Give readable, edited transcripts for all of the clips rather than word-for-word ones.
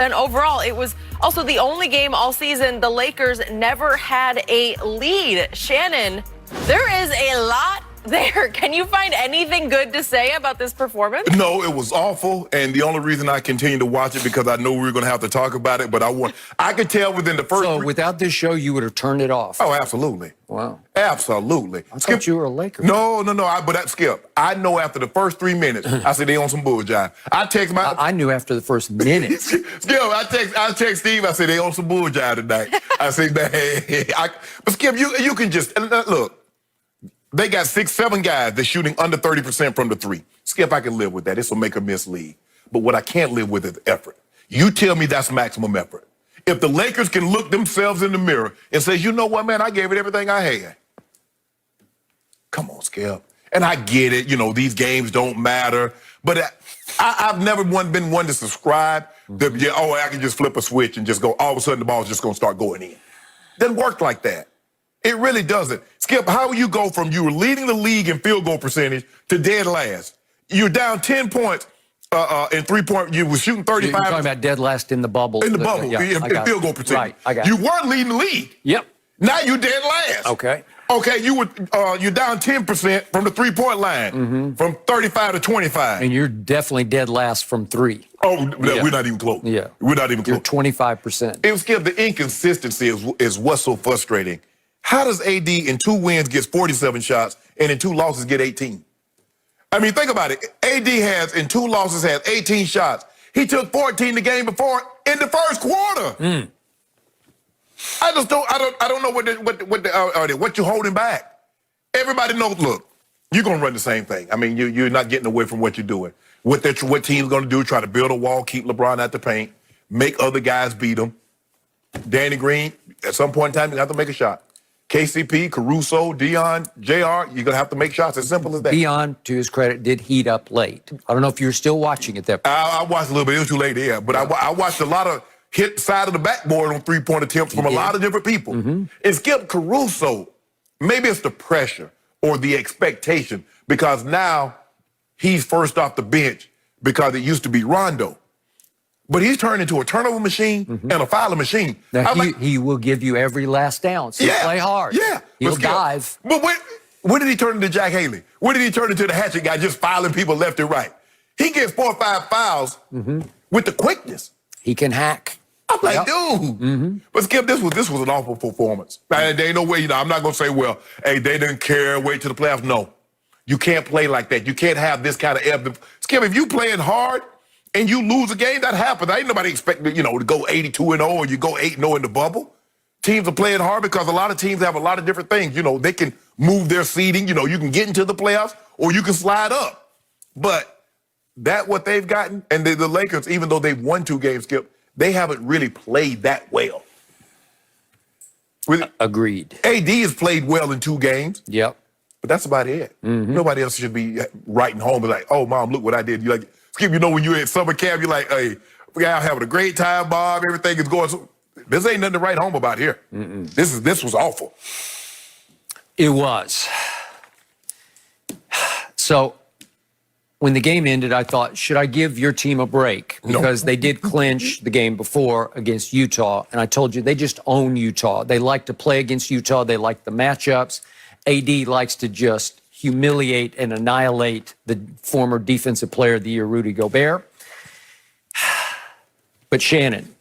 And overall, it was also the only game all season the Lakers never had a lead. Shannon, there is a lot there. Can you find anything good to say about this performance? No, it was awful, and the only reason I continue to watch it because I know we were going to have to talk about it, but I could tell within the first... So without this show, you would have turned it off? Oh, absolutely. Wow. Absolutely. I thought you were a Laker. No, but that Skip, I know after the first 3 minutes, I said they on some bull jive. I knew after the first minute. Skip, I text Steve, I said they on some bull jive tonight. I said, man, but Skip, you can just, look, they got 6, 7 guys that's shooting under 30% from the three. Skip, I can live with that. It's a make or miss league. But what I can't live with is effort. You tell me that's maximum effort. If the Lakers can look themselves in the mirror and say, you know what, man, I gave it everything I had. Come on, Skip. And I get it, these games don't matter. But I've never been one to subscribe that, I can just flip a switch and just go, all of a sudden the ball's just going to start going in. Doesn't work like that. It really doesn't. Skip, how will you go from you were leading the league in field goal percentage to dead last? You're down 10 points in 3-point. You were shooting 35. You're talking about dead last in the bubble. In the bubble, in field goal percentage. Right, I got you weren't leading the league. Yep. Now you're dead last. Okay. Okay, you're down 10% from the 3-point line, from 35 to 25. And you're definitely dead last from 3. Oh, yeah. We're not even close. Yeah. We're not even close. You're 25%. It was, Skip, the inconsistency is what's so frustrating. How does AD in 2 wins get 47 shots and in 2 losses get 18? I mean, think about it. AD in 2 losses has 18 shots. He took 14 the game before in the first quarter. I don't know what you're holding back. Everybody knows, look, you're going to run the same thing. I mean, you're not getting away from what you're doing. What team's going to do, try to build a wall, keep LeBron at the paint, make other guys beat him. Danny Green, at some point in time, you have to make a shot. KCP, Caruso, Dion, JR, you're going to have to make shots. As simple as that. Dion, to his credit, did heat up late. I don't know if you're still watching it there. I watched a little bit. It was too late, yeah. But I watched a lot of hit side of the backboard on 3-point attempts from a lot of different people. And Skip, Caruso, maybe it's the pressure or the expectation because now he's first off the bench because it used to be Rondo. But he's turned into a turnover machine and a fouling machine. Now, he will give you every last ounce. He'll play hard. Yeah. He'll dive. But when did he turn into Jack Haley? When did he turn into the hatchet guy just fouling people left and right? He gets 4 or 5 fouls with the quickness. He can hack. I'm like, dude. But Skip, this was an awful performance. There ain't no way, I'm not going to say, well, hey, they didn't care, wait till the playoffs. No. You can't play like that. You can't have this kind of ebb. Skip, if you playing hard, and you lose a game, that happens. Ain't nobody expecting, to go 82-0 or you go 8-0 in the bubble. Teams are playing hard because a lot of teams have a lot of different things. They can move their seeding. You can get into the playoffs or you can slide up. But what they've gotten, and the Lakers, even though they've won 2 games, Skip, they haven't really played that well. Agreed. AD has played well in 2 games. Yep. But that's about it. Nobody else should be writing home and like, oh, Mom, look what I did. You like, Skip, when you're at summer camp, you're like, hey, we're having a great time, Bob. Everything is going. So this ain't nothing to write home about here. This was awful. It was. So when the game ended, I thought, should I give your team a break? Because they did clinch the game before against Utah. And I told you, they just own Utah. They like to play against Utah. They like the matchups. AD likes to just humiliate and annihilate the former defensive player of the year, Rudy Gobert. But Shannon,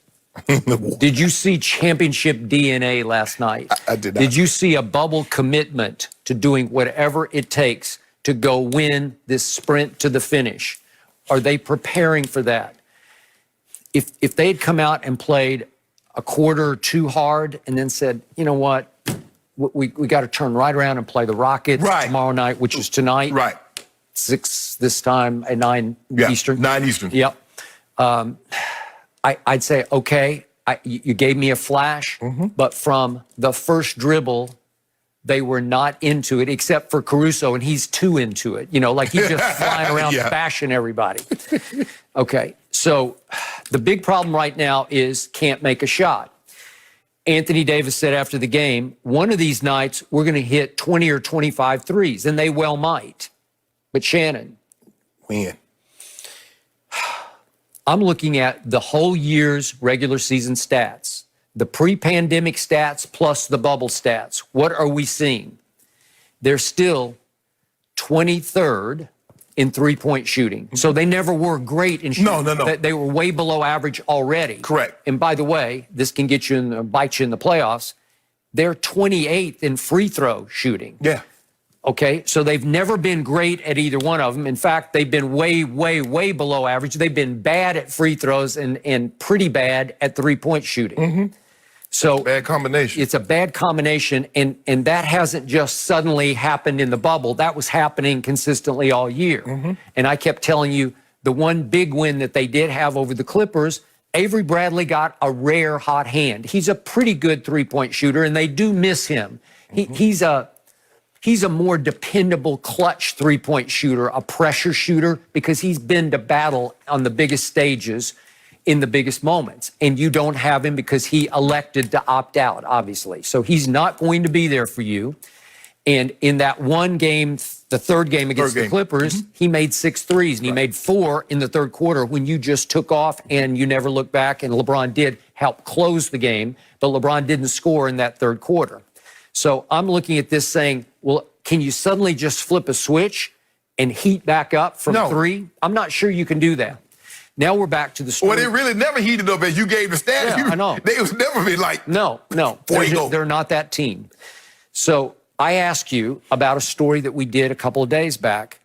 did you see championship DNA last night? I did not. Did you see a bubble commitment to doing whatever it takes to go win this sprint to the finish? Are they preparing for that? If they had come out and played a quarter too hard and then said, you know what, we got to turn right around and play the Rockets tomorrow night, which is tonight. 6 this time at 9 Eastern. 9 Eastern. Yep. I'd say, okay, you gave me a flash, but from the first dribble, they were not into it, except for Caruso, and he's too into it. Like he's just flying around bashing everybody. Okay, so the big problem right now is can't make a shot. Anthony Davis said after the game, one of these nights we're going to hit 20 or 25 threes, and they well might. But Shannon. When? I'm looking at the whole year's regular season stats, the pre-pandemic stats plus the bubble stats. What are we seeing? They're still 23rd in three-point shooting. So they never were great in shooting. No. They were way below average already. Correct. And by the way, this can get you bite you in the playoffs. They're 28th in free throw shooting. Yeah. Okay, so they've never been great at either one of them. In fact, they've been way, way, way below average. They've been bad at free throws and pretty bad at three-point shooting. So bad combination. It's a bad combination, and that hasn't just suddenly happened in the bubble. That was happening consistently all year. And I kept telling you, the one big win that they did have over the Clippers, Avery Bradley got a rare hot hand. He's a pretty good three-point shooter, and they do miss him. He's a more dependable clutch three-point shooter, a pressure shooter, because he's been to battle on the biggest stages in the biggest moments. And you don't have him because he elected to opt out, obviously. So he's not going to be there for you. And in that one game, the third game against the Clippers, he made 6 threes, and he made 4 in the third quarter when you just took off and you never looked back. And LeBron did help close the game, but LeBron didn't score in that third quarter. So I'm looking at this saying, well, can you suddenly just flip a switch and heat back up from 3? I'm not sure you can do that. Now we're back to the story. Well, they really never heated up as you gave the stats. Yeah, I know. They was never be like, no. They're not that team. So I asked you about a story that we did a couple of days back.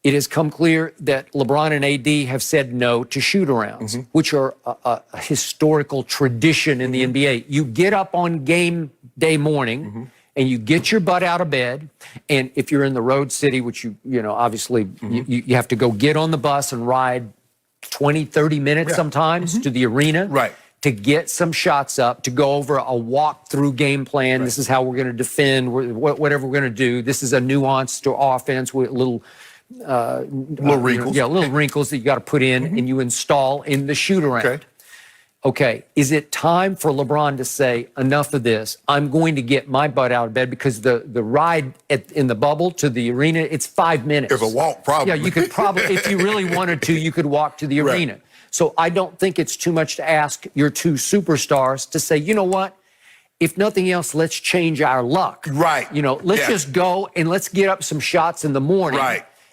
It has come clear that LeBron and AD have said no to shoot-arounds, which are a historical tradition in the NBA. You get up on game day morning, and you get your butt out of bed, and if you're in the road city, which you obviously you have to go get on the bus and ride 20, 30 minutes sometimes to the arena to get some shots up, to go over a walk-through game plan. This is how we're going to defend, whatever we're going to do. This is a nuance to offense with little wrinkles. Little wrinkles that you got to put in and you install in the shoot-around. Okay, is it time for LeBron to say, enough of this? I'm going to get my butt out of bed, because the ride in the bubble to the arena, it's 5 minutes. It's a walk, probably. Yeah, you could probably, if you really wanted to, you could walk to the arena. So I don't think it's too much to ask your 2 superstars to say, you know what? If nothing else, let's change our luck. Let's just go and let's get up some shots in the morning.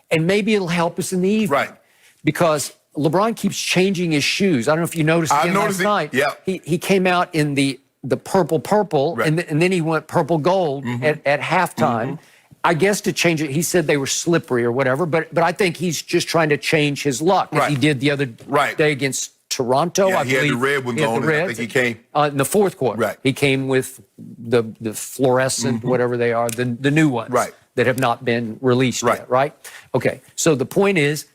And maybe it'll help us in the evening. Because LeBron keeps changing his shoes. I don't know if you noticed again last night. He came out in the purple, and then he went purple gold at halftime. I guess to change it, he said they were slippery or whatever, but I think he's just trying to change his luck. As he did the other day against Toronto. I he had the red ones on. I think he came in the fourth quarter. He came with the fluorescent, whatever they are, the new ones that have not been released yet. Okay, so the point is,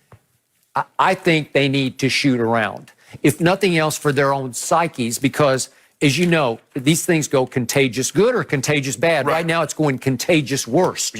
I think they need to shoot around, if nothing else for their own psyches, because, as you know, these things go contagious good or contagious bad. Right now it's going contagious worst.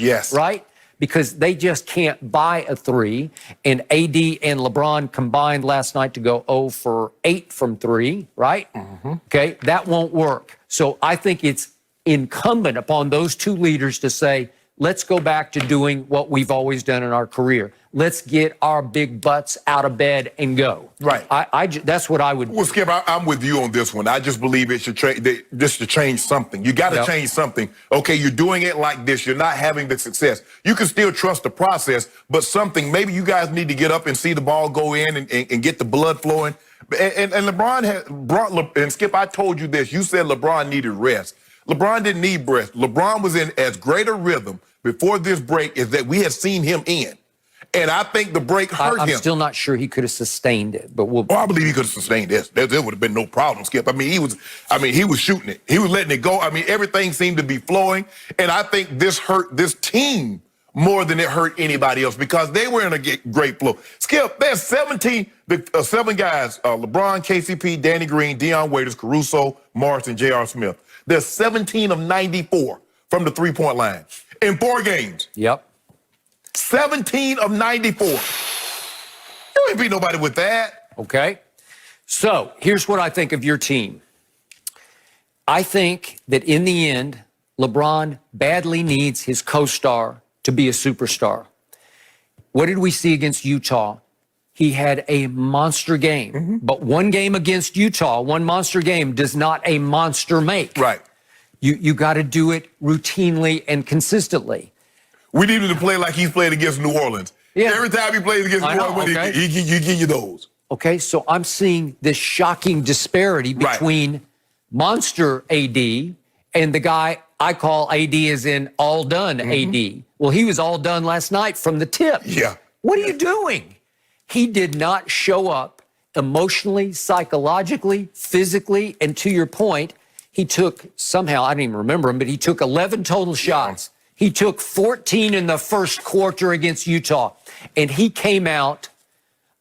Because they just can't buy a 3. And AD and LeBron combined last night to go 0 for 8 from 3, Okay, that won't work. So I think it's incumbent upon those 2 leaders to say, let's go back to doing what we've always done in our career. Let's get our big butts out of bed and go. That's what I would. Well, Skip, I'm with you on this one. I just believe it should just to change something. You got to change something. Okay, you're doing it like this. You're not having the success. You can still trust the process, but something, maybe you guys need to get up and see the ball go in and get the blood flowing. And LeBron had brought, and Skip, I told you this. You said LeBron needed rest. LeBron didn't need rest. LeBron was in as great a rhythm before this break as that we had seen him in. And I think the break hurt him. I'm still not sure he could have sustained it, but I believe he could have sustained this. There would have been no problem, Skip. He was shooting it. He was letting it go. Everything seemed to be flowing. And I think this hurt this team more than it hurt anybody else, because they were in a great flow. Skip, there's 7 guys, LeBron, KCP, Danny Green, Deion Waiters, Caruso, Morris, and J.R. Smith. There's 17 of 94 from the three-point line in 4 games. 17 of 94. You ain't beat nobody with that. Okay. So here's what I think of your team. I think that in the end, LeBron badly needs his co-star to be a superstar. What did we see against Utah? he had a monster game. But one game against Utah, one monster game does not a monster make. Right. You got to do it routinely and consistently. We need him to play like he's played against New Orleans. Yeah. Every time he plays against New Orleans, okay. he give you those. Okay, so I'm seeing this shocking disparity between monster AD and the guy I call AD as in all done AD. Well, he was all done last night from the tip. Yeah. What are you doing? He did not show up emotionally, psychologically, physically, and to your point, he took somehow, I don't even remember him, but he took 11 total shots. He took 14 in the first quarter against Utah, and he came out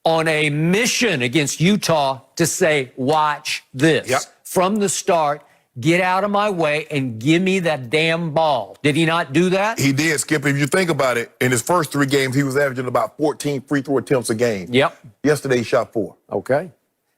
on a mission against Utah to say, watch this. Yep. From the start, get out of my way and give me that damn ball. Did he not do that? He did, Skip. If you think about it, in his first 3 games, he was averaging about 14 free throw attempts a game. Yep. Yesterday, he shot 4. Okay.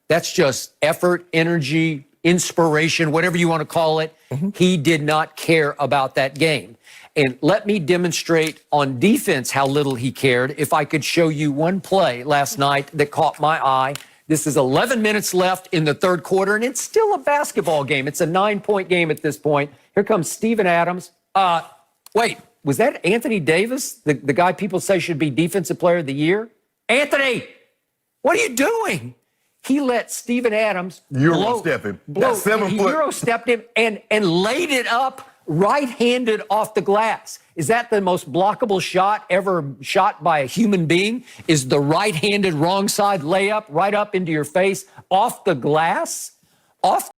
That's just effort, energy, inspiration, whatever you want to call it. He did not care about that game. And let me demonstrate on defense how little he cared. If I could show you one play last night that caught my eye. This is 11 minutes left in the third quarter, and it's still a basketball game. It's a 9-point game at this point. Here comes Steven Adams. Wait, was that Anthony Davis, the guy people say should be Defensive Player of the Year? Anthony, what are you doing? He let Steven Adams Euro-step him. That's 7 foot. Euro-stepped him and laid it up right-handed off the glass. Is that the most blockable shot ever shot by a human being? Is the right-handed wrong side layup right up into your face off the glass? Off